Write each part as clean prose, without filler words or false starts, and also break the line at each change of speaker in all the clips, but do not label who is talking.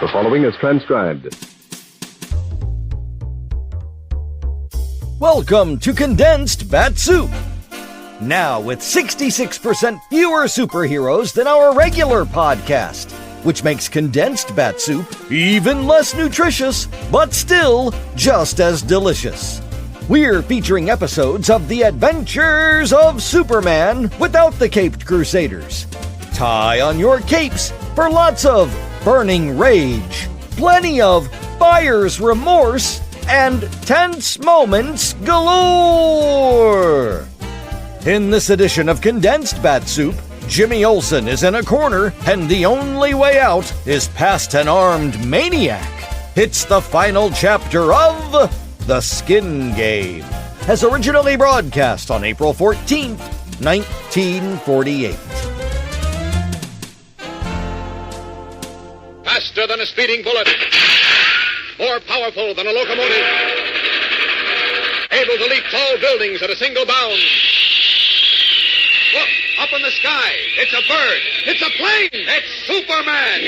The following is transcribed.
Welcome to Condensed Bat-Supe. Now with 66% fewer superheroes than our regular podcast, which makes Condensed Bat-Supe even less nutritious, but still just as delicious. We're featuring episodes of The Adventures of Superman without the Caped Crusaders. Tie on your capes for lots of burning rage, plenty of buyer's remorse, and tense moments galore. In this edition of Condensed Bat-Supe, Jimmy Olsen is in a corner, and the only way out is past an armed maniac. It's the final chapter of The Skin Game, as originally broadcast on April 14th, 1948.
Faster than a speeding bullet. More powerful than a locomotive. Able to leap tall buildings at a single bound. Look, up in the sky. It's a bird. It's a plane. It's Superman.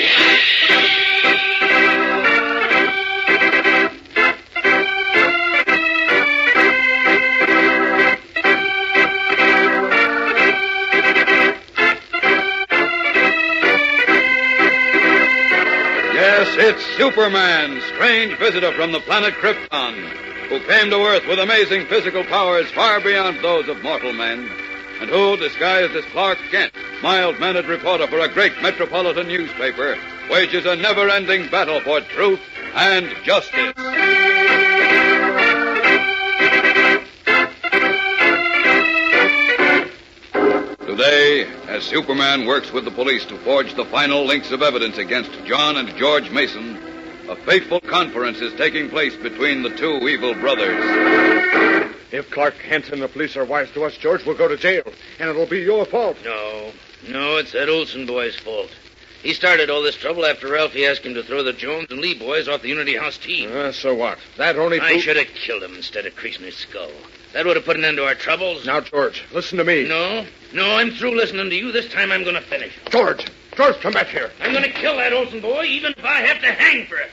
Yes, it's Superman, strange visitor from the planet Krypton, who came to Earth with amazing physical powers far beyond those of mortal men, and who, disguised as Clark Kent, mild-mannered reporter for a great metropolitan newspaper, wages a never-ending battle for truth and justice. Today, as Superman works with the police to forge the final links of evidence against John and George Mason, a fateful conference is taking place between the two evil brothers.
If Clark Kent and the police are wise to us, George, we'll go to jail, and it'll be your fault.
No, it's that Olsen boy's fault. He started all this trouble after Ralphie asked him to throw the Jones and Lee boys off the Unity House team.
So what? That only
I should have killed him instead of creasing his skull. That would have put an end to our troubles.
Now, George, listen to me.
No, I'm through listening to you. This time I'm going to finish.
George, come back here.
I'm going to kill that Olsen boy, even if I have to hang for it.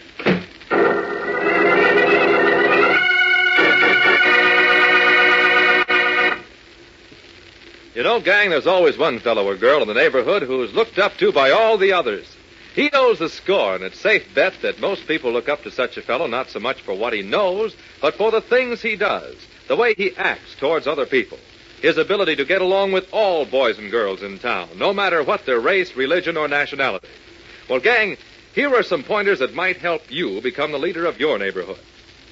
You know, gang, there's always one fellow or girl in the neighborhood who's looked up to by all the others. He knows the score, and it's safe bet that most people look up to such a fellow not so much for what he knows, but for the things he does, the way he acts towards other people, his ability to get along with all boys and girls in town, no matter what their race, religion, or nationality. Well, gang, here are some pointers that might help you become the leader of your neighborhood.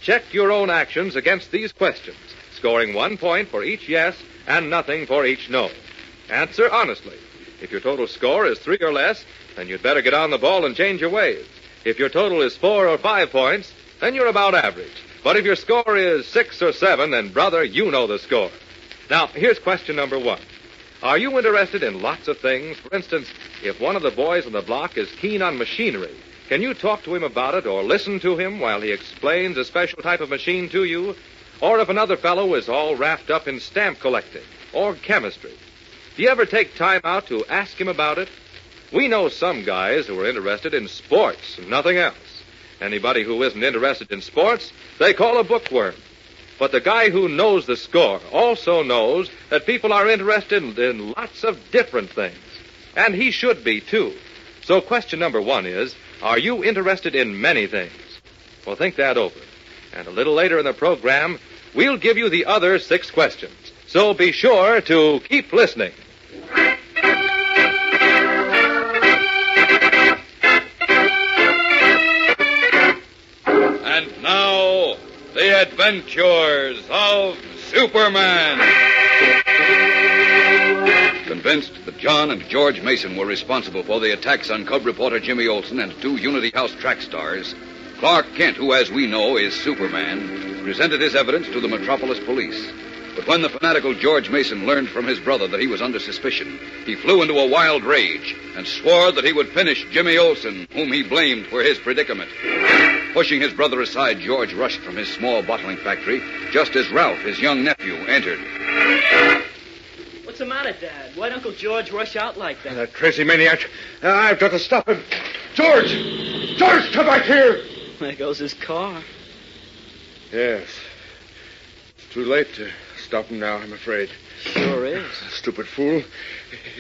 Check your own actions against these questions, scoring 1 point for each yes and nothing for each no. Answer honestly. If your total score is 3 or less, then you'd better get on the ball and change your ways. If your total is 4 or 5 points, then you're about average. But if your score is 6 or 7, then, brother, you know the score. Now, here's question number 1. Are you interested in lots of things? For instance, if one of the boys on the block is keen on machinery, can you talk to him about it or listen to him while he explains a special type of machine to you? Or if another fellow is all wrapped up in stamp collecting or chemistry, do you ever take time out to ask him about it? We know some guys who are interested in sports and nothing else. Anybody who isn't interested in sports, they call a bookworm. But the guy who knows the score also knows that people are interested in lots of different things. And he should be, too. So question number 1 is, are you interested in many things? Well, think that over. And a little later in the program, we'll give you the other 6 questions. So be sure to keep listening.
And now, the adventures of Superman. Convinced that John and George Mason were responsible for the attacks on cub reporter Jimmy Olsen and 2 Unity House track stars, Clark Kent, who, as we know, is Superman, presented his evidence to the Metropolis police. But when the fanatical George Mason learned from his brother that he was under suspicion, he flew into a wild rage and swore that he would finish Jimmy Olsen, whom he blamed for his predicament. Pushing his brother aside, George rushed from his small bottling factory just as Ralph, his young nephew, entered.
What's the matter, Dad? Why'd Uncle George rush out like that?
That crazy maniac. I've got to stop him. George!
George, come back here!
There goes his car.
Yes. It's too late to stop him now, I'm afraid.
Sure is.
Stupid fool.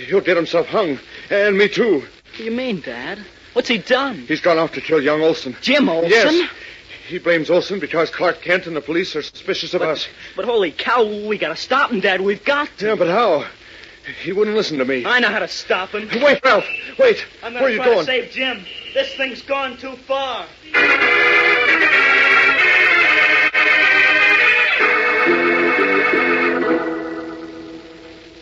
He'll get himself hung. And me, too.
What do you mean, Dad? What's he done?
He's gone off to kill young Olsen.
Jim Olsen?
Yes. He blames Olsen because Clark Kent and the police are suspicious of us.
But holy cow, we gotta stop him, Dad. We've got to.
Yeah, but how? He wouldn't listen to me.
I know how to stop him.
Wait, Ralph. Wait.
I'm
Where are
gonna
you
try
going?
to save Jim. This thing's gone too far.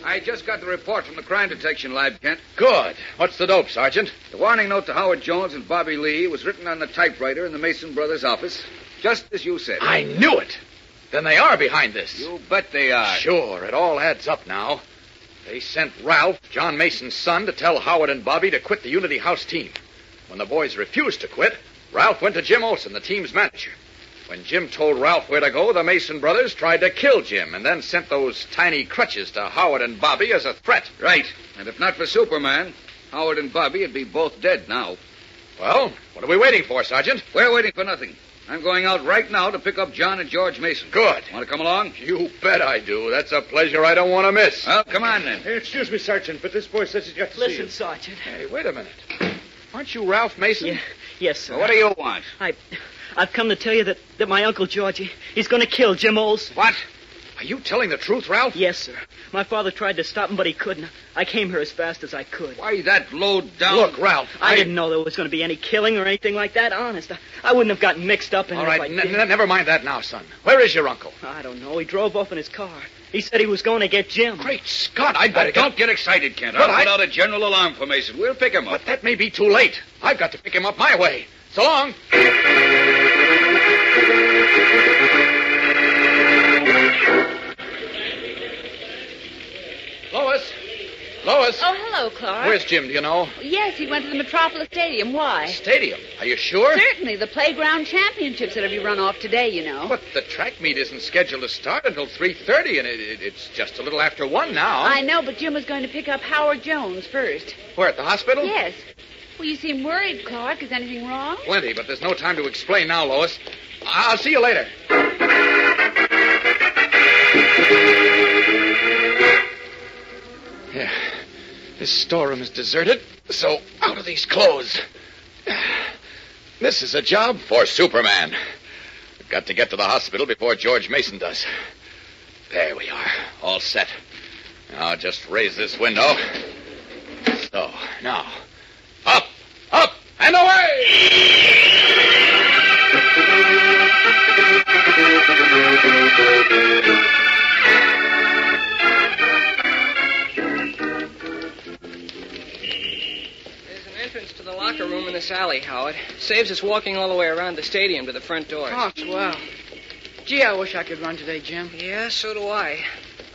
I just got the report from the crime detection lab, Kent.
Good. What's the dope, Sergeant?
The warning note to Howard Jones and Bobby Lee was written on the typewriter in the Mason brothers' office, just as you said.
I knew it. Then they are behind this.
You bet they are.
Sure, it all adds up now. They sent Ralph, John Mason's son, to tell Howard and Bobby to quit the Unity House team. When the boys refused to quit, Ralph went to Jim Olsen, the team's manager. When Jim told Ralph where to go, the Mason brothers tried to kill Jim and then sent those tiny crutches to Howard and Bobby as a threat.
Right. And if not for Superman, Howard and Bobby would be both dead now.
Well, what are we waiting for, Sergeant?
We're waiting for nothing. I'm going out right now to pick up John and George Mason.
Good.
Want to come along?
You bet I do. That's a pleasure I don't want to miss.
Well, come on then.
Hey, excuse me, Sergeant, but this boy says he's got to see
Listen,
you.
Sergeant.
Hey, wait a minute. Aren't you Ralph Mason?
Yeah, yes, sir.
Well, what do you want?
I've come to tell you that my Uncle Georgie, he's going to kill Jim Olsen.
What? Are you telling the truth, Ralph?
Yes, sir. My father tried to stop him, but he couldn't. I came here as fast as I could.
Why that low down?
Look, Ralph,
I didn't know there was going to be any killing or anything like that, honest. I wouldn't have gotten mixed up in
All
it
right,
if I did.
never mind that now, son. Where is your uncle?
I don't know. He drove off in his car. He said he was going to get Jim.
Great Scott, I'd better
Don't get excited, Kent.
But
I'll put out a general alarm for Mason. We'll pick him up.
But that may be too late. I've got to pick him up my way. So long. Lois.
Oh, hello, Clark.
Where's Jim, do you know?
Yes, he went to the Metropolis Stadium. Why?
Stadium. Are you sure?
Certainly. The playground championships are to be run off today, you know.
But the track meet isn't scheduled to start until 3:30, and it's just a little after 1 now.
I know, but Jim was going to pick up Howard Jones first.
Where, at the hospital?
Yes. Well, you seem worried, Clark. Is anything wrong?
Plenty, but there's no time to explain now, Lois. I'll see you later. Yeah. This storeroom is deserted, so out of these clothes. This is a job for Superman. We've got to get to the hospital before George Mason does. There we are, all set. Now just raise this window. So, now, up, and away!
Entrance to the locker room in this alley, Howard. Saves us walking all the way around the stadium to the front door.
Oh, swell. Gee, I wish I could run today, Jim.
Yeah, so do I.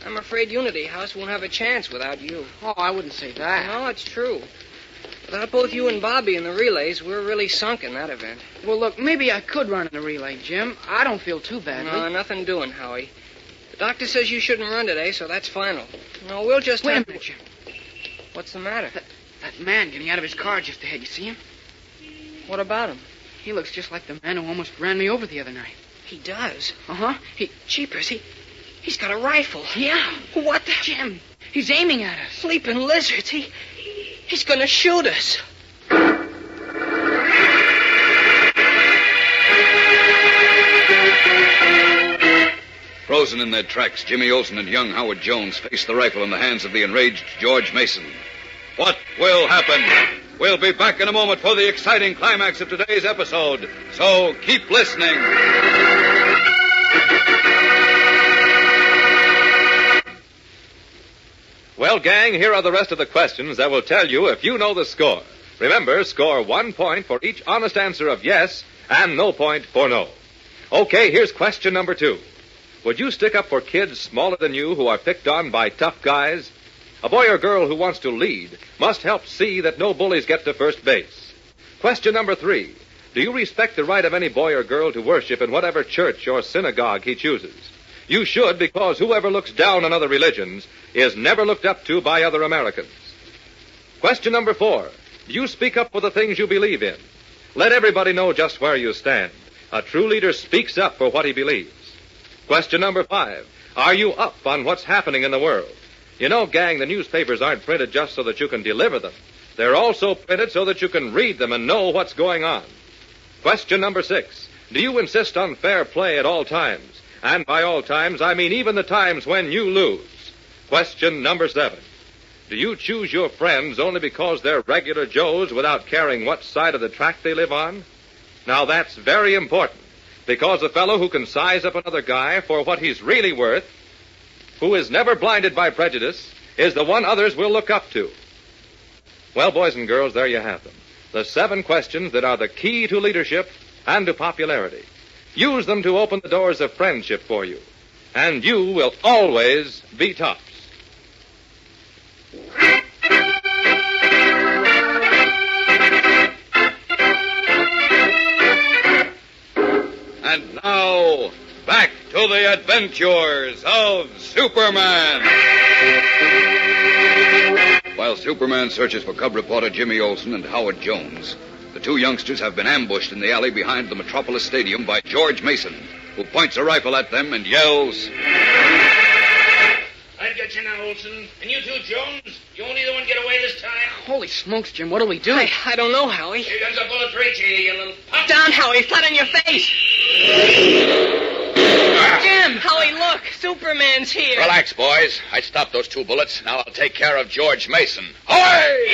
I'm afraid Unity House won't have a chance without you.
Oh, I wouldn't say that.
No, it's true. Without both you and Bobby in the relays, we're really sunk in that event.
Well, look, maybe I could run in the relay, Jim. I don't feel too badly.
No, nothing doing, Howie. The doctor says you shouldn't run today, so that's final. No, we'll just
Wait
have
a minute, Jim.
What's the matter?
That man getting out of his car just ahead, you see him?
What about him?
He looks just like the man who almost ran me over the other night.
He does.
Uh-huh.
Jeepers, he's got a rifle.
Yeah.
What the...
Jim, he's aiming at us.
Sleeping lizards. He's gonna shoot us.
Frozen in their tracks, Jimmy Olsen and young Howard Jones faced the rifle in the hands of the enraged George Mason. What will happen? We'll be back in a moment for the exciting climax of today's episode. So keep listening.
Well, gang, here are the rest of the questions that will tell you if you know the score. Remember, score 1 point for each honest answer of yes and no point for no. Okay, here's question number 2. Would you stick up for kids smaller than you who are picked on by tough guys? A boy or girl who wants to lead must help see that no bullies get to first base. Question number 3. Do you respect the right of any boy or girl to worship in whatever church or synagogue he chooses? You should, because whoever looks down on other religions is never looked up to by other Americans. Question number 4. Do you speak up for the things you believe in? Let everybody know just where you stand. A true leader speaks up for what he believes. Question number 5. Are you up on what's happening in the world? You know, gang, the newspapers aren't printed just so that you can deliver them. They're also printed so that you can read them and know what's going on. Question number 6. Do you insist on fair play at all times? And by all times, I mean even the times when you lose. Question number 7. Do you choose your friends only because they're regular Joes without caring what side of the track they live on? Now, that's very important, because a fellow who can size up another guy for what he's really worth, who is never blinded by prejudice, is the one others will look up to. Well, boys and girls, there you have them. The 7 questions that are the key to leadership and to popularity. Use them to open the doors of friendship for you, and you will always be tops.
And now, back to the adventures of Superman. While Superman searches for cub reporter Jimmy Olsen and Howard Jones, the 2 youngsters have been ambushed in the alley behind the Metropolis Stadium by George Mason, who points a rifle at them and yells,
I've got you now, Olsen. And you too, Jones. You won't either one get away this time.
Holy smokes, Jim, what'll we do?
I don't know, Howie.
Here comes a bullet for each of you, you little punk.
Down, Howie, flat on your face. Jim, Howie, look. Superman's here.
Relax, boys. I stopped those 2 bullets. Now I'll take care of George Mason. Ahoy!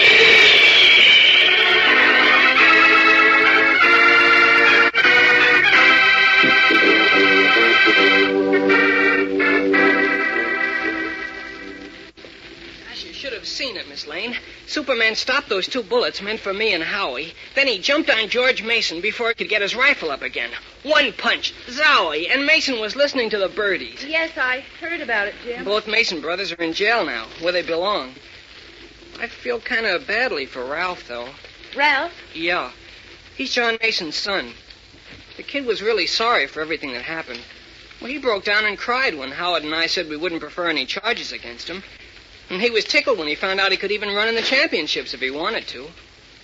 Should have seen it, Miss Lane. Superman stopped those 2 bullets meant for me and Howie. Then he jumped on George Mason before he could get his rifle up again. 1 punch, zowie, and Mason was listening to the birdies.
Yes, I heard about it, Jim.
Both Mason brothers are in jail now, where they belong. I feel kind of badly for Ralph, though.
Ralph?
Yeah. He's John Mason's son. The kid was really sorry for everything that happened. Well, he broke down and cried when Howard and I said we wouldn't prefer any charges against him. And he was tickled when he found out he could even run in the championships if he wanted to.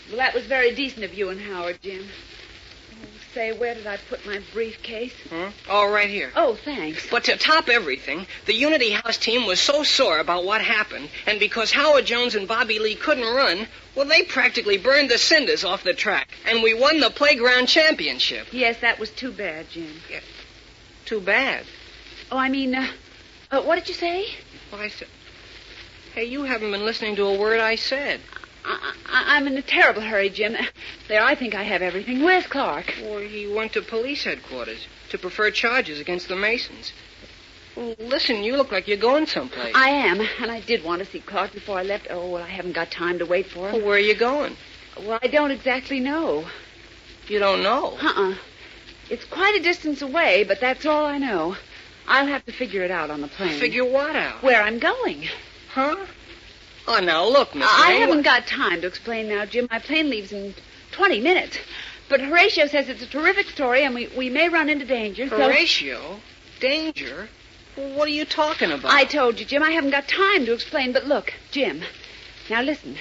Well, that was very decent of you and Howard, Jim. Oh, say, where did I put my briefcase?
Oh, right here.
Oh, thanks.
But to top everything, the Unity House team was so sore about what happened, and because Howard Jones and Bobby Lee couldn't run, well, they practically burned the cinders off the track, and we won the playground championship.
Yes, that was too bad, Jim.
Yeah. Too bad?
Oh, I mean, what did you say?
Well, I said... Hey, you haven't been listening to a word I said.
I'm in a terrible hurry, Jim. There, I think I have everything. Where's Clark?
Well, he went to police headquarters to prefer charges against the Masons. Well, listen, you look like you're going someplace.
I am, and I did want to see Clark before I left. Oh, well, I haven't got time to wait for him.
Well, where are you going?
Well, I don't exactly know.
You don't know?
It's quite a distance away, but that's all I know. I'll have to figure it out on the plane.
Figure what out?
Where I'm going.
Huh? Oh, now, look, Miss
I
Lane,
haven't got time to explain now, Jim. My plane leaves in 20 minutes. But Horatio says it's a terrific story, and we may run into danger.
Horatio? Danger? Well, what are you talking about?
I told you, Jim, I haven't got time to explain. But look, Jim, now listen.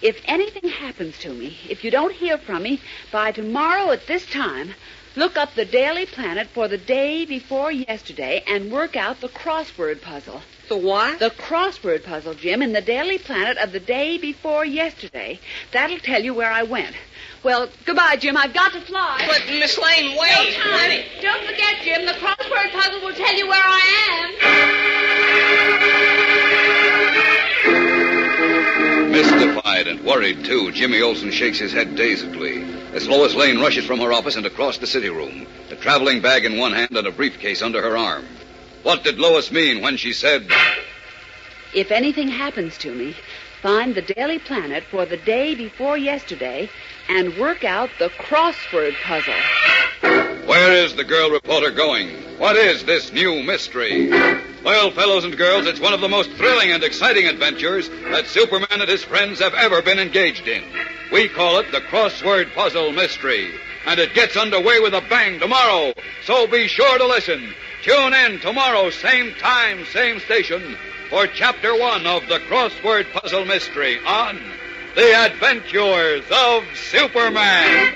If anything happens to me, if you don't hear from me by tomorrow at this time, look up the Daily Planet for the day before yesterday and work out the crossword puzzle.
The what?
The crossword puzzle, Jim, in the Daily Planet of the day before yesterday. That'll tell you where I went. Well, goodbye, Jim. I've got to fly.
But, Miss Lane, wait.
No time. Don't forget, Jim, the crossword puzzle will tell you where I am.
Mystified and worried, too, Jimmy Olsen shakes his head dazedly as Lois Lane rushes from her office and across the city room, a traveling bag in one hand and a briefcase under her arm. What did Lois mean when she said,
if anything happens to me, find the Daily Planet for the day before yesterday and work out the crossword puzzle?
Where is the girl reporter going? What is this new mystery? Well, fellows and girls, it's one of the most thrilling and exciting adventures that Superman and his friends have ever been engaged in. We call it the Crossword Puzzle Mystery, and it gets underway with a bang tomorrow. So be sure to listen. Tune in tomorrow, same time, same station, for Chapter 1 of the Crossword Puzzle Mystery on The Adventures of Superman.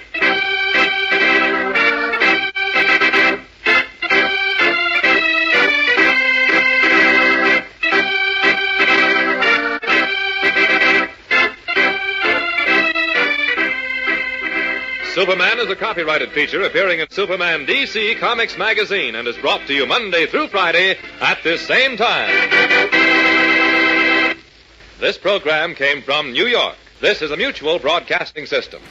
Superman is a copyrighted feature appearing in Superman DC Comics magazine and is brought to you Monday through Friday at this same time. This program came from New York. This is a Mutual Broadcasting System.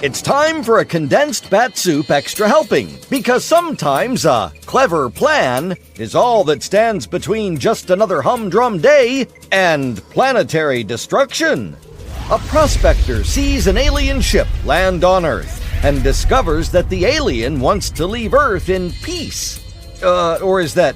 It's time for a Condensed Bat-Supe Extra Helping, because sometimes a clever plan is all that stands between just another humdrum day and planetary destruction. A prospector sees an alien ship land on Earth and discovers that the alien wants to leave Earth in peace. Or is that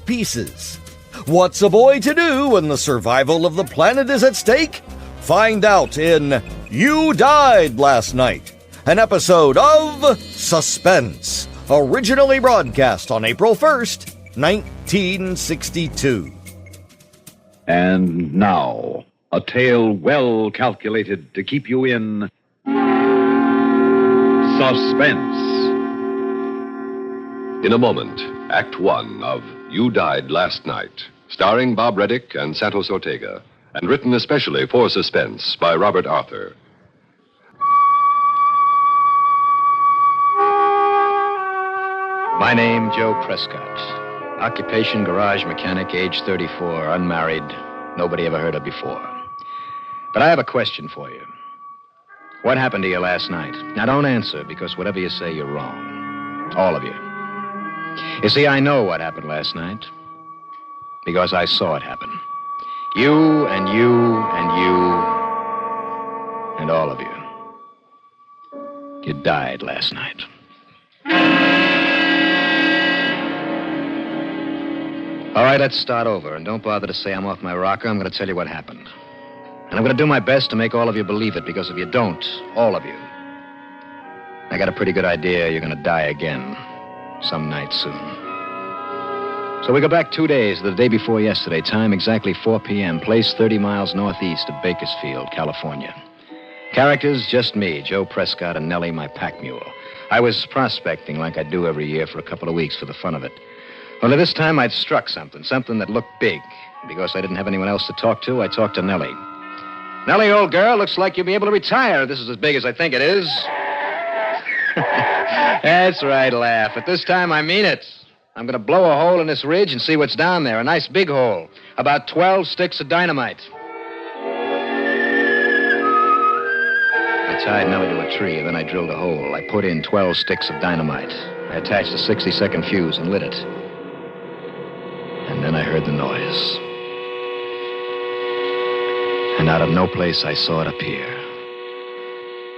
pieces? What's a boy to do when the survival of the planet is at stake? Find out in You Died Last Night, an episode of Suspense, originally broadcast on April 1st, 1962.
And now, a tale well calculated to keep you in suspense.
In a moment, Act One of You Died Last Night, starring Bob Reddick and Santos Ortega, and written especially for Suspense by Robert Arthur.
My name, Joe Prescott. Occupation, garage mechanic, age 34, unmarried, nobody ever heard of before. But I have a question for you. What happened to you last night? Now, don't answer, because whatever you say, you're wrong. All of you. You see, I know what happened last night, because I saw it happen. You and you and you and all of you. You died last night. All right, let's start over, and don't bother to say I'm off my rocker. I'm going to tell you what happened. And I'm going to do my best to make all of you believe it, because if you don't, all of you, I got a pretty good idea you're going to die again some night soon. So we go back 2 days to the day before yesterday, time exactly 4 p.m., place 30 miles northeast of Bakersfield, California. Characters, just me, Joe Prescott, and Nellie, my pack mule. I was prospecting like I do every year for a couple of weeks for the fun of it. Only this time I'd struck something that looked big. Because I didn't have anyone else to talk to, I talked to Nellie. Nellie, old girl, looks like you'll be able to retire. This is as big as I think it is. That's right, laugh. But this time I mean it. I'm going to blow a hole in this ridge and see what's down there. A nice big hole. About 12 sticks of dynamite. I tied Nellie to a tree, and then I drilled a hole. I put in 12 sticks of dynamite. I attached a 60-second fuse and lit it. And then I heard the noise. And out of no place, I saw it appear.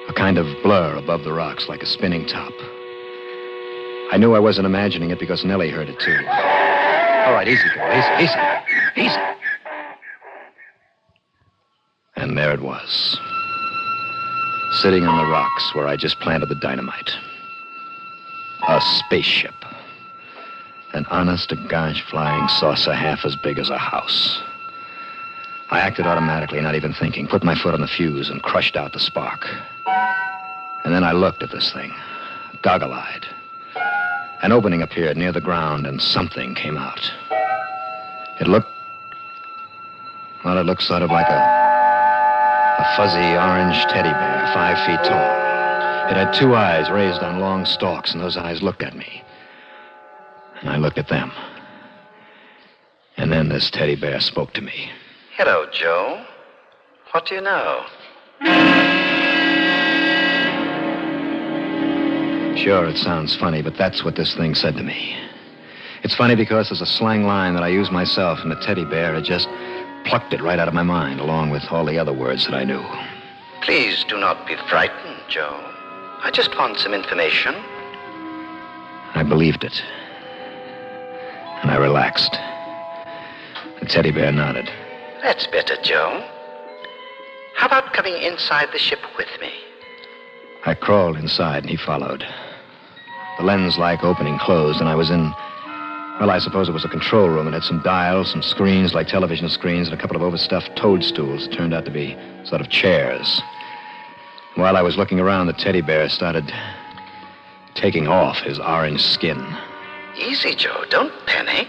A kind of blur above the rocks, like a spinning top. I knew I wasn't imagining it because Nellie heard it, too. All right, easy, girl, easy. And there it was. Sitting on the rocks where I just planted the dynamite. A spaceship. An honest-to-gosh flying saucer half as big as a house. I acted automatically, not even thinking, put my foot on the fuse and crushed out the spark. And then I looked at this thing, goggle-eyed. An opening appeared near the ground, and something came out. It looked sort of like a fuzzy orange teddy bear, 5 feet tall. It had 2 eyes raised on long stalks, and those eyes looked at me. And I looked at them. And then this teddy bear spoke to me.
Hello, Joe. What do you know?
Sure, it sounds funny, but that's what this thing said to me. It's funny because there's a slang line that I use myself, and the teddy bear had just plucked it right out of my mind, along with all the other words that I knew.
Please do not be frightened, Joe. I just want some information.
I believed it. And I relaxed. The teddy bear nodded.
That's better, Joe. How about coming inside the ship with me?
I crawled inside, and he followed. The lens-like opening closed, and I was in, well, I suppose it was a control room. It had some dials, some screens like television screens, and a couple of overstuffed toadstools that turned out to be sort of chairs. While I was looking around, the teddy bear started taking off his orange skin.
Easy, Joe. Don't panic.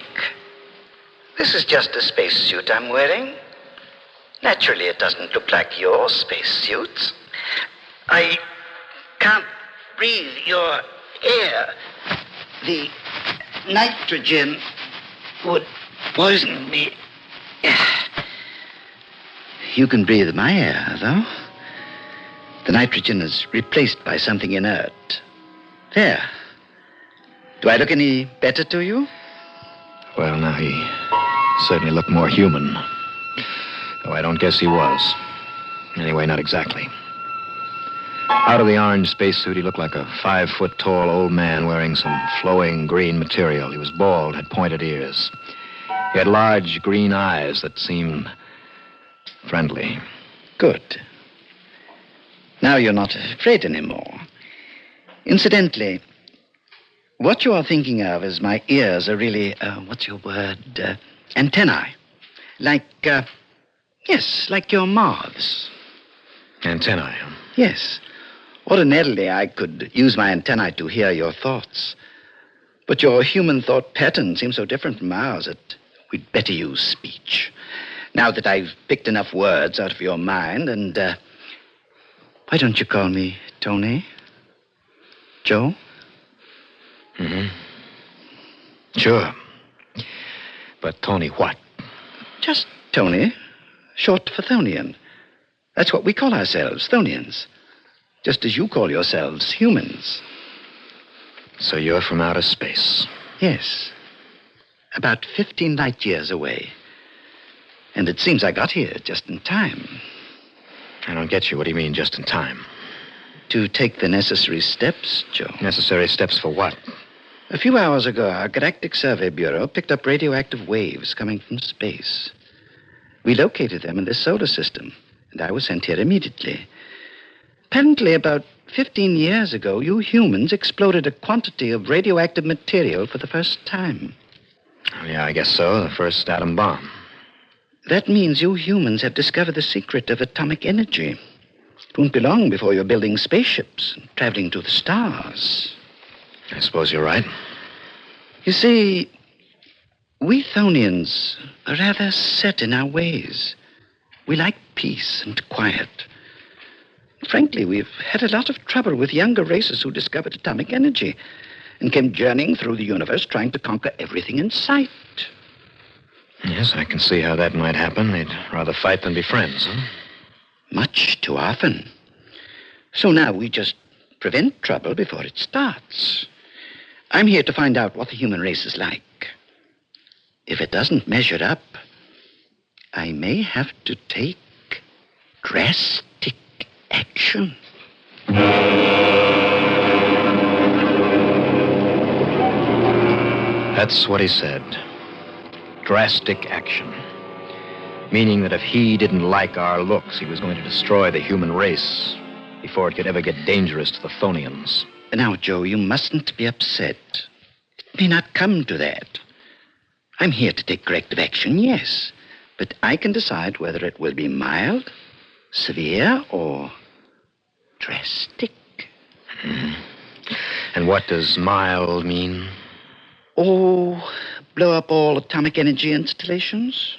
This is just a spacesuit I'm wearing. Naturally, it doesn't look like your spacesuits. I can't breathe your air. The nitrogen would poison me. You can breathe my air, though. The nitrogen is replaced by something inert. There. Do I look any better to you?
Well, now, he certainly looked more human. Though I don't guess he was. Anyway, not exactly. Out of the orange spacesuit, he looked like a 5-foot-tall old man wearing some flowing green material. He was bald, had pointed ears. He had large green eyes that seemed friendly.
Good. Now you're not afraid anymore. Incidentally, what you are thinking of is my ears are really, what's your word? Antennae. Like, yes, like your mouths.
Antennae.
Yes. Ordinarily, I could use my antennae to hear your thoughts. But your human thought pattern seems so different from ours that we'd better use speech. Now that I've picked enough words out of your mind, and, why don't you call me Tony? Joe?
Mm-hmm. Sure. But Tony what?
Just Tony. Short for Thonian. That's what we call ourselves, Thonians. Just as you call yourselves humans.
So you're from outer space?
Yes. About 15 light years away. And it seems I got here just in time.
I don't get you. What do you mean, just in time?
To take the necessary steps, Joe.
Necessary steps for what?
A few hours ago, our Galactic Survey Bureau picked up radioactive waves coming from space. We located them in this solar system, and I was sent here immediately. Apparently, about 15 years ago, you humans exploded a quantity of radioactive material for the first time.
Oh, yeah, I guess so. The first atom bomb.
That means you humans have discovered the secret of atomic energy. It won't be long before you're building spaceships and traveling to the stars.
I suppose you're right.
You see, we Thonians are rather set in our ways. We like peace and quiet. Frankly, we've had a lot of trouble with younger races who discovered atomic energy and came journeying through the universe trying to conquer everything in sight.
Yes, I can see how that might happen. They'd rather fight than be friends, huh?
Much too often. So now we just prevent trouble before it starts. I'm here to find out what the human race is like. If it doesn't measure up, I may have to take drastic action.
That's what he said. Drastic action. Meaning that if he didn't like our looks, he was going to destroy the human race before it could ever get dangerous to the Thonians.
Now, Joe, you mustn't be upset. It may not come to that. I'm here to take corrective action, yes. But I can decide whether it will be mild, severe, or drastic.
And what does mild mean?
Oh, blow up all atomic energy installations.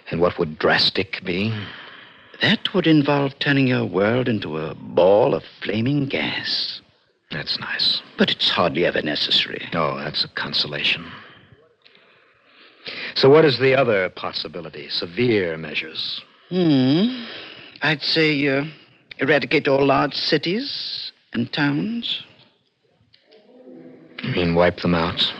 And what would drastic be?
That would involve turning your world into a ball of flaming gas.
That's nice.
But it's hardly ever necessary.
Oh, that's a consolation. So what is the other possibility? Severe measures?
I'd say eradicate all large cities and towns.
You mean wipe them out?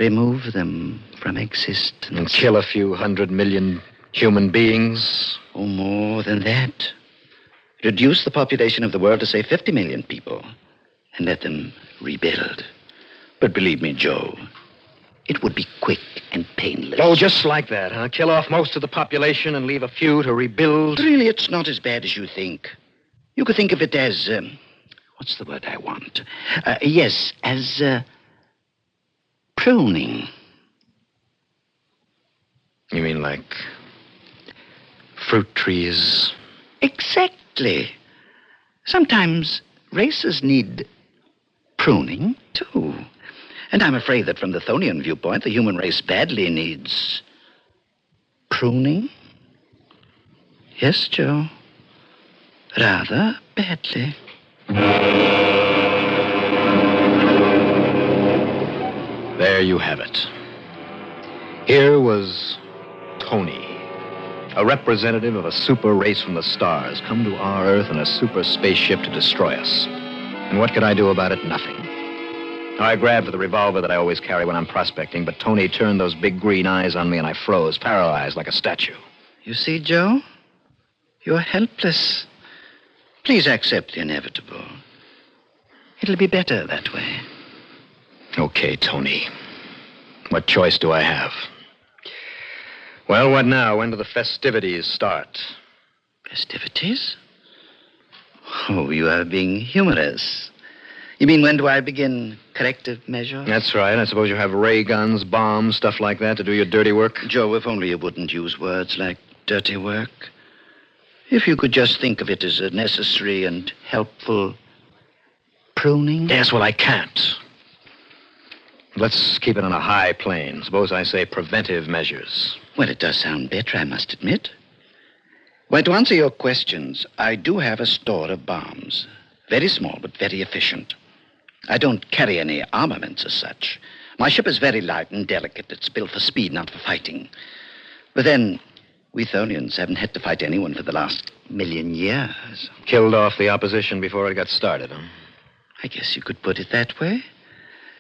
Remove them from existence.
And kill a few 100 million human beings?
Oh, more than that. Reduce the population of the world to, say, 50 million people and let them rebuild. But believe me, Joe, it would be quick and painless.
Oh, just like that, huh? Kill off most of the population and leave a few to rebuild?
Really, it's not as bad as you think. You could think of it as, what's the word I want? Yes, as, pruning.
You mean like fruit trees?
Exactly. Sometimes races need pruning, too. And I'm afraid that from the Thonian viewpoint, the human race badly needs pruning. Yes, Joe. Rather badly.
There you have it. Here was Tony, a representative of a super race from the stars, come to our Earth in a super spaceship to destroy us. And what could I do about it? Nothing. I grabbed for the revolver that I always carry when I'm prospecting, but Tony turned those big green eyes on me and I froze, paralyzed like a statue.
You see, Joe? You're helpless. Please accept the inevitable. It'll be better that way.
Okay, Tony. What choice do I have? Well, what now? When do the festivities start?
Festivities? Oh, you are being humorous. You mean, when do I begin corrective measures?
That's right. I suppose you have ray guns, bombs, stuff like that to do your dirty work?
Joe, if only you wouldn't use words like dirty work. If you could just think of it as a necessary and helpful pruning.
Yes, well, I can't. Let's keep it on a high plane. Suppose I say preventive measures.
Well, it does sound better, I must admit. Well, to answer your questions, I do have a store of bombs. Very small, but very efficient. I don't carry any armaments as such. My ship is very light and delicate. It's built for speed, not for fighting. But then, we Thonians haven't had to fight anyone for the last 1,000,000 years.
Killed off the opposition before it got started, huh?
I guess you could put it that way.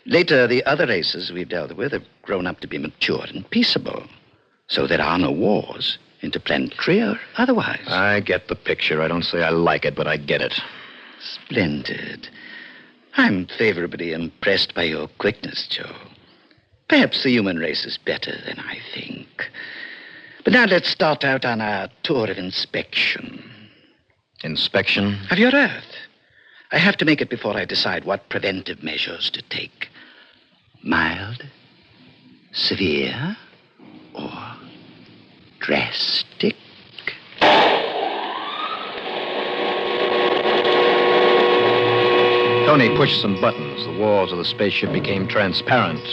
Later, the other races we've dealt with have grown up to be mature and peaceable. So there are no wars, interplanetary or otherwise.
I get the picture. I don't say I like it, but I get it.
Splendid. I'm favorably impressed by your quickness, Joe. Perhaps the human race is better than I think. But now let's start out on our tour of inspection.
Inspection?
Of your Earth. I have to make it before I decide what preventive measures to take. Mild, severe, or drastic?
Tony pushed some buttons. The walls of the spaceship became transparent.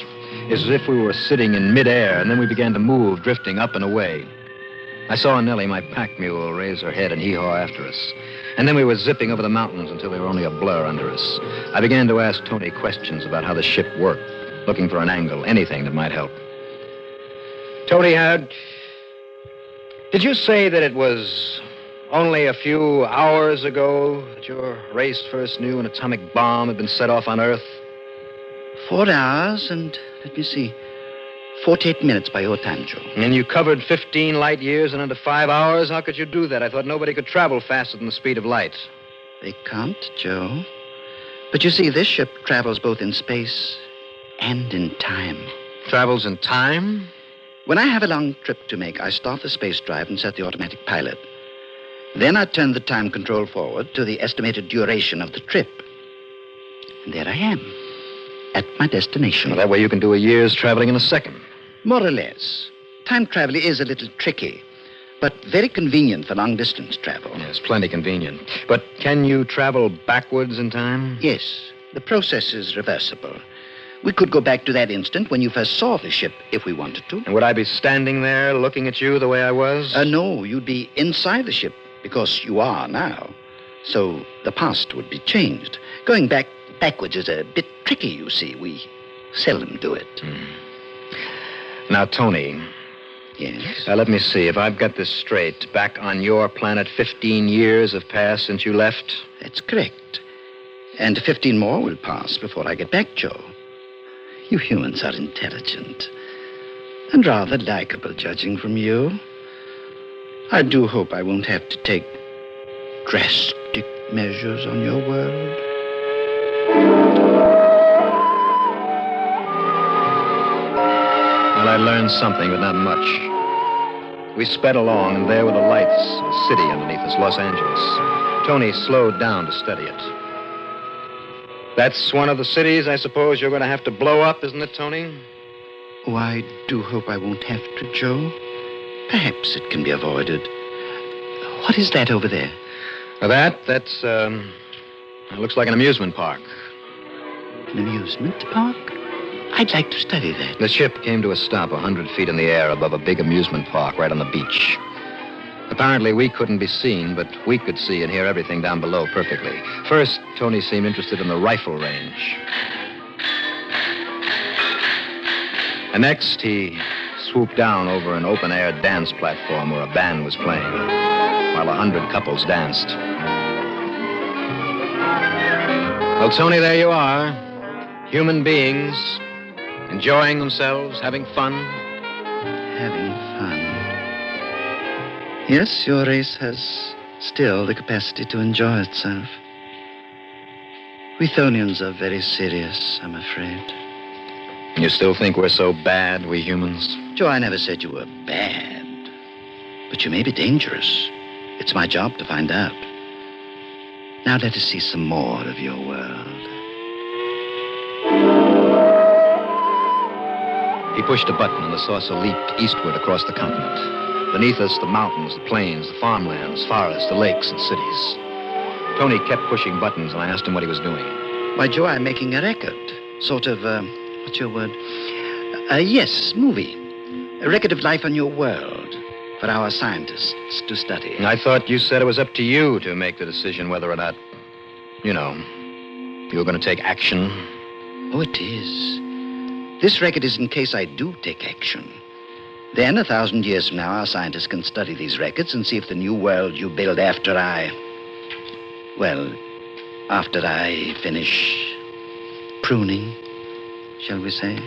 It's as if we were sitting in midair, and then we began to move, drifting up and away. I saw Nellie, my pack mule, raise her head and hee-haw after us. And then we were zipping over the mountains until they were only a blur under us. I began to ask Tony questions about how the ship worked, looking for an angle, anything that might help. Tony, did you say that it was only a few hours ago that your race first knew an atomic bomb had been set off on Earth?
4 hours and, 48 minutes by your time, Joe.
And you covered 15 light years in under 5 hours? How could you do that? I thought nobody could travel faster than the speed of light.
They can't, Joe. But you see, this ship travels both in space and in time.
Travels in time?
When I have a long trip to make, I start the space drive and set the automatic pilot. Then I turn the time control forward to the estimated duration of the trip. And there I am, at my destination.
Well, that way you can do a year's traveling in a second.
More or less. Time travel is a little tricky, but very convenient for long-distance travel.
Yes, plenty convenient. But can you travel backwards in time?
Yes. The process is reversible. We could go back to that instant when you first saw the ship, if we wanted to.
And would I be standing there looking at you the way I was?
No, you'd be inside the ship, because you are now. So the past would be changed. Going backwards is a bit tricky, you see. We seldom do it.
Now, Tony.
Yes?
Let me see. If I've got this straight, back on your planet, 15 years have passed since you left?
That's correct. And 15 more will pass before I get back, Joe. You humans are intelligent. And rather likable, judging from you. I do hope I won't have to take drastic measures on your world.
Well, I learned something, but not much. We sped along, and there were the lights of a city underneath us, Los Angeles. Tony slowed down to study it. That's one of the cities I suppose you're going to have to blow up, isn't it, Tony?
Oh, I do hope I won't have to, Joe. Perhaps it can be avoided. What is that over there?
That's it looks like an amusement park.
An amusement park? I'd like to study that.
The ship came to a stop 100 feet in the air above a big amusement park right on the beach. Apparently, we couldn't be seen, but we could see and hear everything down below perfectly. First, Tony seemed interested in the rifle range. And next, he swooped down over an open-air dance platform where a band was playing, while 100 couples danced. Well, Tony, there you are. Human beings, enjoying themselves, having fun.
Having fun. Yes, your race has still the capacity to enjoy itself. We Thonians are very serious, I'm afraid.
You still think we're so bad, we humans?
Joe, I never said you were bad. But you may be dangerous. It's my job to find out. Now let us see some more of your world.
He pushed a button and the saucer leaped eastward across the continent. Beneath us, the mountains, the plains, the farmlands, forests, the lakes, and cities. Tony kept pushing buttons, and I asked him what he was doing.
Why, Joe, I'm making a record. Sort of, what's your word? Yes, movie. A record of life on your world for our scientists to study.
I thought you said it was up to you to make the decision whether or not, you were going to take action.
Oh, it is. This record is in case I do take action. Then, 1,000 years from now, our scientists can study these records and see if the new world you build after I finish pruning, shall we say,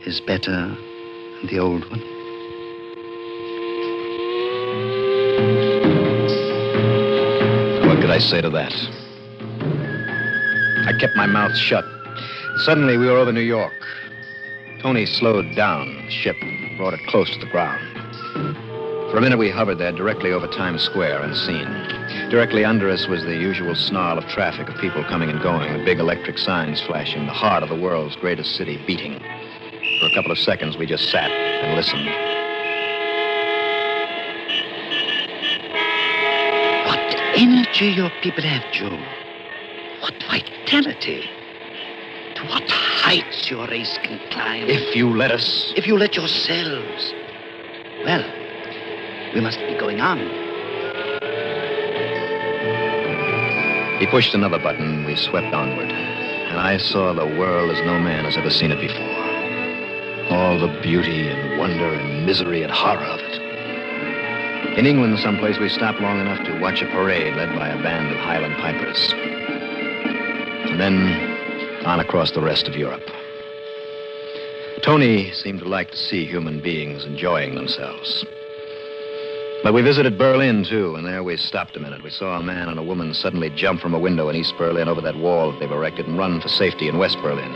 is better than the old one.
What could I say to that? I kept my mouth shut. Suddenly, we were over New York. Tony slowed down the ship and brought it close to the ground. For a minute, we hovered there directly over Times Square, unseen. Directly under us was the usual snarl of traffic, of people coming and going, the big electric signs flashing, the heart of the world's greatest city beating. For a couple of seconds, we just sat and listened.
What energy your people have, Joe. What vitality. To what heights your race can climb.
If you let us.
If you let yourselves. Well, we must be going on.
He pushed another button, and we swept onward. And I saw the world as no man has ever seen it before. All the beauty and wonder and misery and horror of it. In England, someplace, we stopped long enough to watch a parade led by a band of Highland pipers. And then on across the rest of Europe. Tony seemed to like to see human beings enjoying themselves. But we visited Berlin, too, and there we stopped a minute. We saw a man and a woman suddenly jump from a window in East Berlin over that wall that they've erected and run for safety in West Berlin.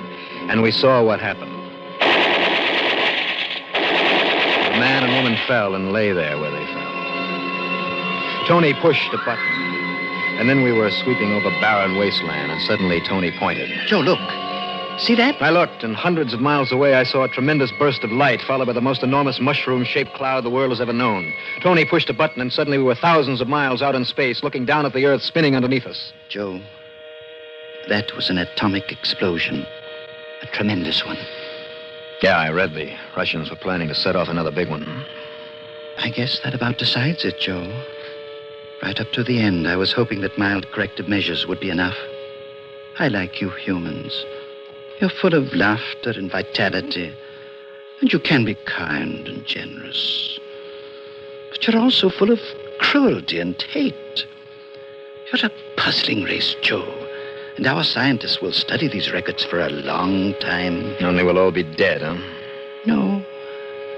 And we saw what happened. The man and woman fell and lay there where they fell. Tony pushed a button. And then we were sweeping over barren wasteland, and suddenly Tony pointed.
Joe, look. See that?
I looked, and hundreds of miles away, I saw a tremendous burst of light, followed by the most enormous mushroom-shaped cloud the world has ever known. Tony pushed a button, and suddenly we were thousands of miles out in space, looking down at the Earth spinning underneath us.
Joe, that was an atomic explosion. A tremendous one.
Yeah, I read the Russians were planning to set off another big one.
I guess that about decides it, Joe. Right up to the end, I was hoping that mild corrective measures would be enough. I like you humans. You're full of laughter and vitality, and you can be kind and generous. But you're also full of cruelty and hate. You're a puzzling race, Joe, and our scientists will study these records for a long time.
Only we'll all be dead, huh?
No,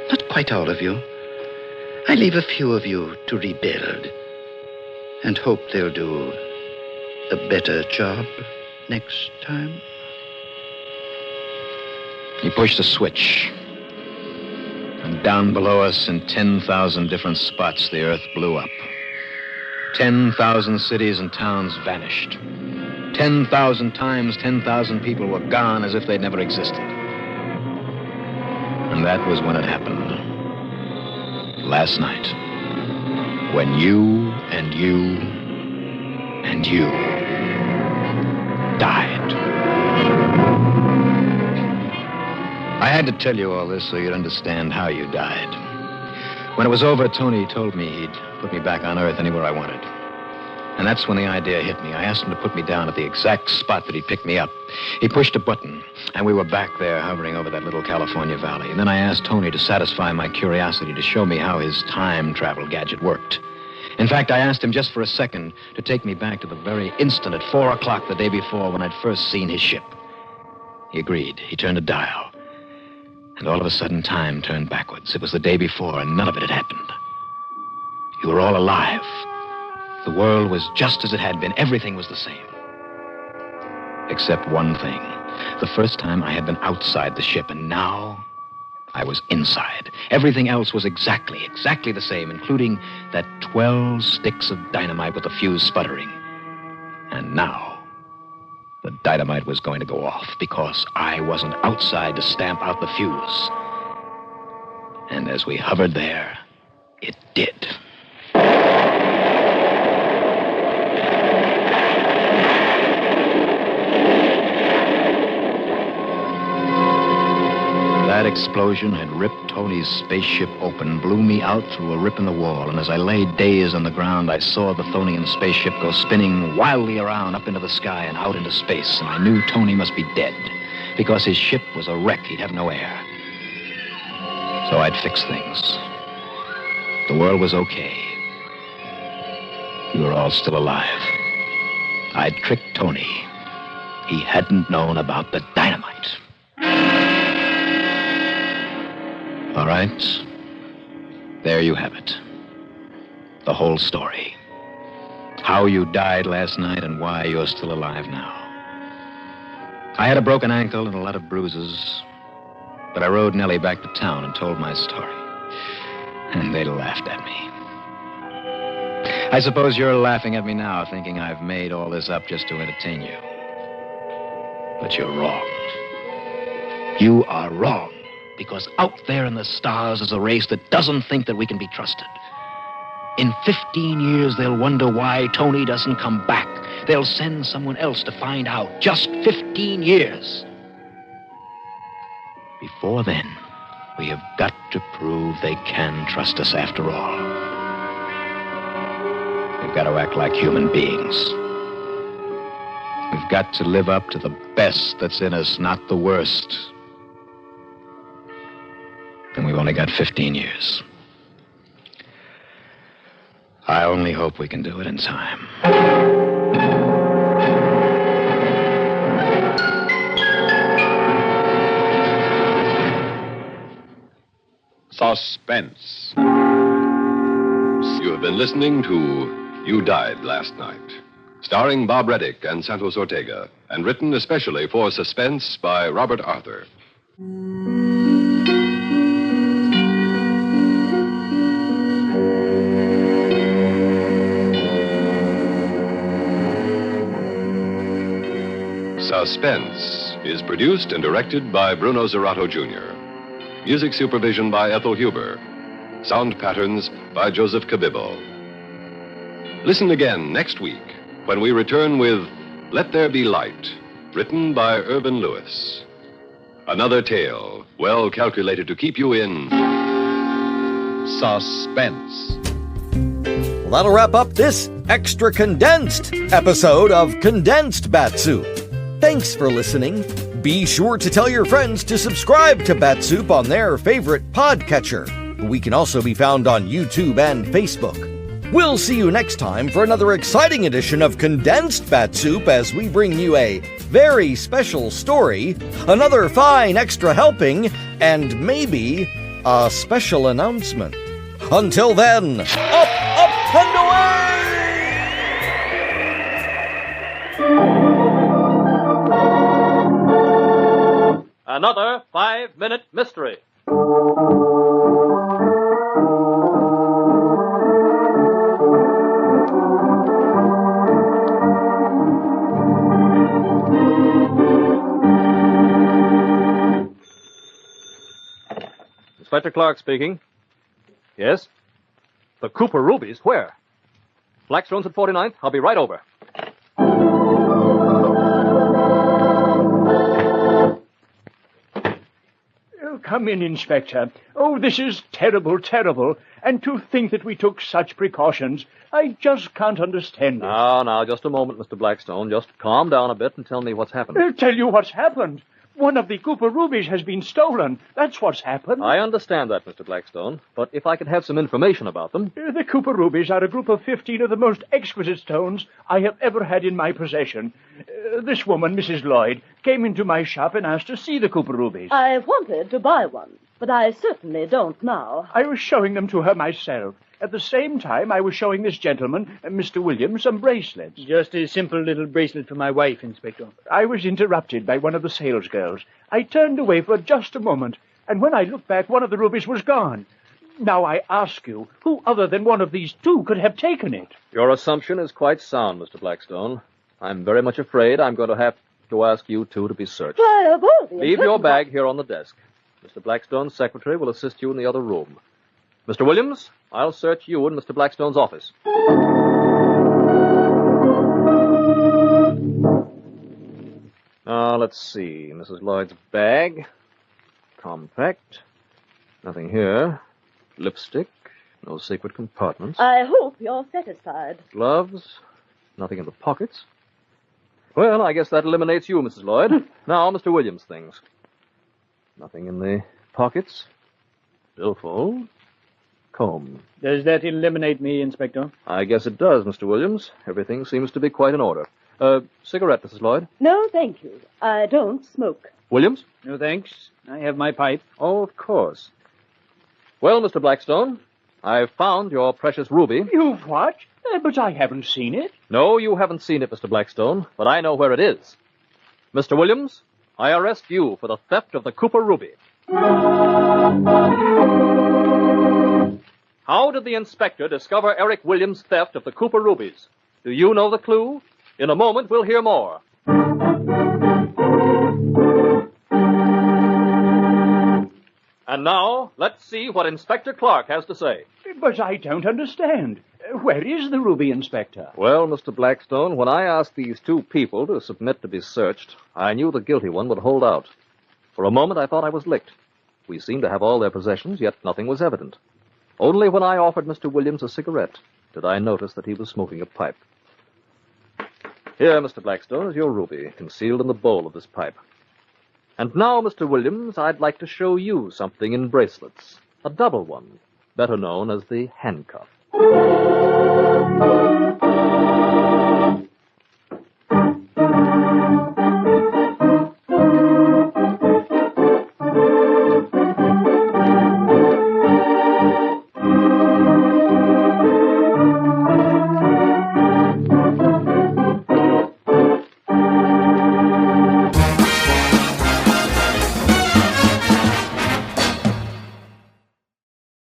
not quite all of you. I leave a few of you to rebuild. And hope they'll do a better job next time.
He pushed a switch. And down below us in 10,000 different spots, the Earth blew up. 10,000 cities and towns vanished. 10,000 times 10,000 people were gone as if they'd never existed. And that was when it happened. Last night. When you and you and you died. I had to tell you all this so you'd understand how you died. When it was over, Tony told me he'd put me back on Earth anywhere I wanted. And that's when the idea hit me. I asked him to put me down at the exact spot that he'd picked me up. He pushed a button, and we were back there hovering over that little California valley. And then I asked Tony to satisfy my curiosity, to show me how his time travel gadget worked. In fact, I asked him just for a second to take me back to the very instant at 4 o'clock the day before when I'd first seen his ship. He agreed. He turned a dial. And all of a sudden, time turned backwards. It was the day before, and none of it had happened. You were all alive. The world was just as it had been. Everything was the same. Except one thing. The first time I had been outside the ship, and now I was inside. Everything else was exactly the same, including that 12 sticks of dynamite with the fuse sputtering. And now, the dynamite was going to go off because I wasn't outside to stamp out the fuse. And as we hovered there, it did. That explosion had ripped Tony's spaceship open, blew me out through a rip in the wall, and as I lay dazed on the ground, I saw the Thonian spaceship go spinning wildly around up into the sky and out into space, and I knew Tony must be dead, because his ship was a wreck. He'd have no air. So I'd fix things. The world was okay. You were all still alive. I'd tricked Tony. He hadn't known about the dynamite. All right. There you have it. The whole story. How you died last night and why you're still alive now. I had a broken ankle and a lot of bruises, but I rode Nellie back to town and told my story. And they laughed at me. I suppose you're laughing at me now, thinking I've made all this up just to entertain you. But you're wrong. You are wrong. Because out there in the stars is a race that doesn't think that we can be trusted. In 15 years, they'll wonder why Tony doesn't come back. They'll send someone else to find out. Just 15 years. Before then, we have got to prove they can trust us after all. We've got to act like human beings. We've got to live up to the best that's in us, not the worst. And we've only got 15 years. I only hope we can do it in time.
Suspense. You have been listening to You Died Last Night, starring Bob Reddick and Santos Ortega, and written especially for Suspense by Robert Arthur. Suspense is produced and directed by Bruno Zerato, Jr. Music supervision by Ethel Huber. Sound patterns by Joseph Cabibbo. Listen again next week when we return with Let There Be Light, written by Irvin Lewis. Another tale well calculated to keep you in suspense.
Well, that'll wrap up this extra condensed episode of Condensed Bat-Supe. Thanks for listening. Be sure to tell your friends to subscribe to Bat-Supe on their favorite podcatcher. We can also be found on YouTube and Facebook. We'll see you next time for another exciting edition of Condensed Bat-Supe as we bring you a very special story, another fine extra helping, and maybe a special announcement. Until then, up, and away!
Another 5-minute mystery. Inspector Clark speaking. Yes? The Cooper rubies? Where? Blackstone's at 49th. I'll be right over.
come in, Inspector. Oh, this is terrible, terrible. And to think that we took such precautions. I just can't understand it.
Now, just a moment, Mr. Blackstone. Just calm down a bit and tell me what's happened.
Tell you what's happened. One of the Cooper rubies has been stolen. That's what's happened.
I understand that, Mr. Blackstone, but if I could have some information about them...
The Cooper rubies are a group of 15 of the most exquisite stones I have ever had in my possession. This woman, Mrs. Lloyd, came into my shop and asked to see the Cooper rubies.
I wanted to buy one, but I certainly don't now.
I was showing them to her myself. At the same time, I was showing this gentleman, Mr. Williams, some bracelets.
Just a simple little bracelet for my wife, Inspector.
I was interrupted by one of the salesgirls. I turned away for just a moment, and when I looked back, one of the rubies was gone. Now I ask you, who other than one of these two could have taken it?
Your assumption is quite sound, Mr. Blackstone. I'm very much afraid I'm going to have to ask you two to be searched.
Why, of all the
Leave your bag here on the desk. Mr. Blackstone's secretary will assist you in the other room. Mr. Williams, I'll search you in Mr. Blackstone's office. Now, let's see. Mrs. Lloyd's bag. Compact. Nothing here. Lipstick. No secret compartments.
I hope you're satisfied.
Gloves. Nothing in the pockets. Well, I guess that eliminates you, Mrs. Lloyd. Now, Mr. Williams' things. Nothing in the pockets. Billfold. Comb.
Does that eliminate me, Inspector?
I guess it does, Mr. Williams. Everything seems to be quite in order. Cigarette, Mrs. Lloyd?
No, thank you. I don't smoke.
Williams?
No, thanks. I have my pipe.
Oh, of course. Well, Mr. Blackstone, I've found your precious ruby.
You've what? But I haven't seen it.
No, you haven't seen it, Mr. Blackstone, but I know where it is. Mr. Williams, I arrest you for the theft of the Cooper ruby. How did the inspector discover Eric Williams' theft of the Cooper rubies? Do you know the clue? In a moment, we'll hear more. And now, let's see what Inspector Clark has to say.
But I don't understand. Where is the ruby, Inspector?
Well, Mr. Blackstone, when I asked these two people to submit to be searched, I knew the guilty one would hold out. For a moment, I thought I was licked. We seemed to have all their possessions, yet nothing was evident. Only when I offered Mr. Williams a cigarette did I notice that he was smoking a pipe. Here, Mr. Blackstone, is your ruby, concealed in the bowl of this pipe. And now, Mr. Williams, I'd like to show you something in bracelets. A double one, better known as the handcuff.